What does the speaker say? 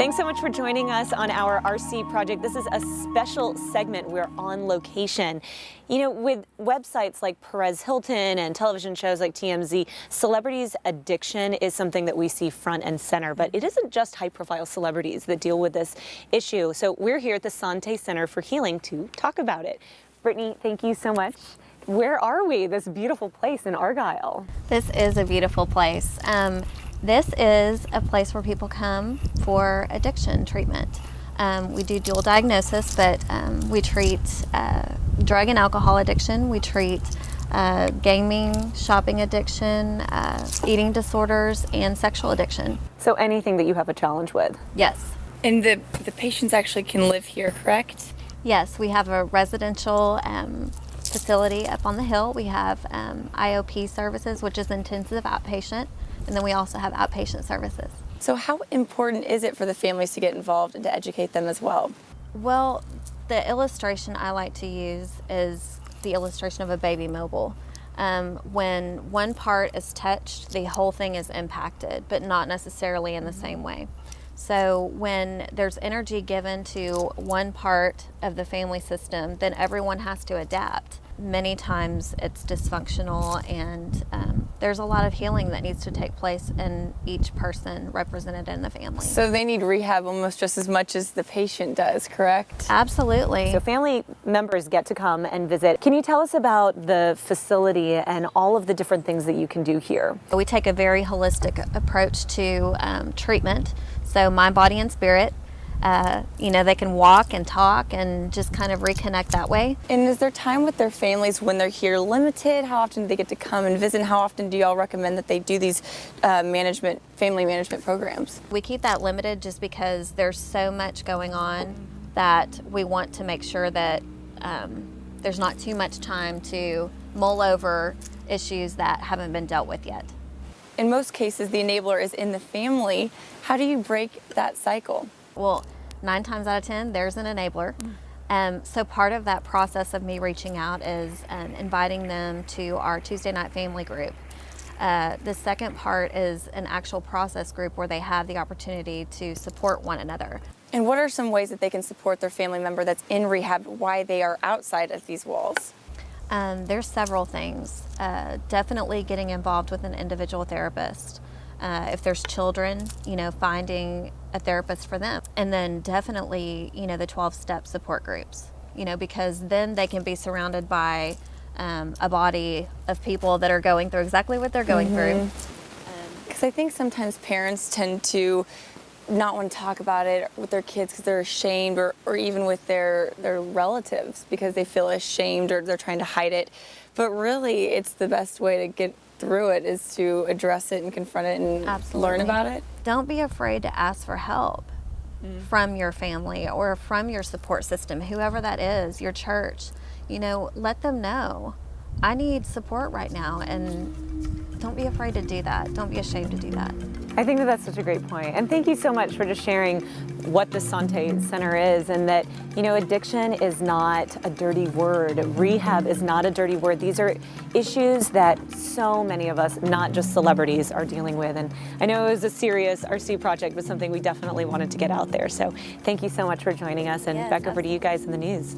Thanks so much for joining us on our RC project. This is a special segment. We're on location. You know, with websites like Perez Hilton and television shows like TMZ, celebrities' addiction is something that we see front and center, but it isn't just high-profile celebrities that deal with this issue. So we're here at the Sante Center for Healing to talk about it. Brittany, thank you so much. Where are we? This beautiful place in Argyle. This is a beautiful place. This is a place where people come for addiction treatment. We do dual diagnosis, but we treat drug and alcohol addiction. We treat gaming, shopping addiction, eating disorders, and sexual addiction. So anything that you have a challenge with? Yes. And the patients actually can live here, correct? Yes, we have a residential facility up on the hill. We have IOP services, which is intensive outpatient, and then we also have outpatient services. So how important is it for the families to get involved and to educate them as well? Well, the illustration I like to use is the illustration of a baby mobile. When one part is touched, the whole thing is impacted, but not necessarily in the same way. So when there's energy given to one part of the family system, then everyone has to adapt. Many times it's dysfunctional, and there's a lot of healing that needs to take place in each person represented in the family. So they need rehab almost just as much as the patient does, correct? Absolutely. So family members get to come and visit. Can you tell us about the facility and all of the different things that you can do here? We take a very holistic approach to treatment. So mind, body, and spirit. You know, they can walk and talk and just kind of reconnect that way. And is there time with their families when they're here limited? How often do they get to come and visit? And how often do y'all recommend that they do these family management programs? We keep that limited just because there's so much going on that we want to make sure that there's not too much time to mull over issues that haven't been dealt with yet. In most cases, the enabler is in the family. How do you break that cycle? Well, 9 times out of 10, there's an enabler. So part of that process of me reaching out is inviting them to our Tuesday night family group. The second part is an actual process group where they have the opportunity to support one another. And what are some ways that they can support their family member that's in rehab while they are outside of these walls? There's several things. Definitely getting involved with an individual therapist. If there's children, you know, finding a therapist for them. And then definitely, you know, the 12-step support groups, you know, because then they can be surrounded by a body of people that are going through exactly what they're going through. Because I think sometimes parents tend to not want to talk about it with their kids because they're ashamed, or even with their relatives because they feel ashamed or they're trying to hide it. But really, it's the best way to get through it is to address it and confront it and Absolutely. Learn about it. Don't be afraid to ask for help from your family or from your support system, whoever that is, your church. You know, let them know, I need support right now, and don't be afraid to do that. Don't be ashamed to do that. I think that that's such a great point. And thank you so much for just sharing what the Sante Center is, and that, you know, addiction is not a dirty word. Rehab is not a dirty word. These are issues that so many of us, not just celebrities, are dealing with. And I know it was a serious RC project, but something we definitely wanted to get out there. So thank you so much for joining us, and Yes, back over to you guys in the news.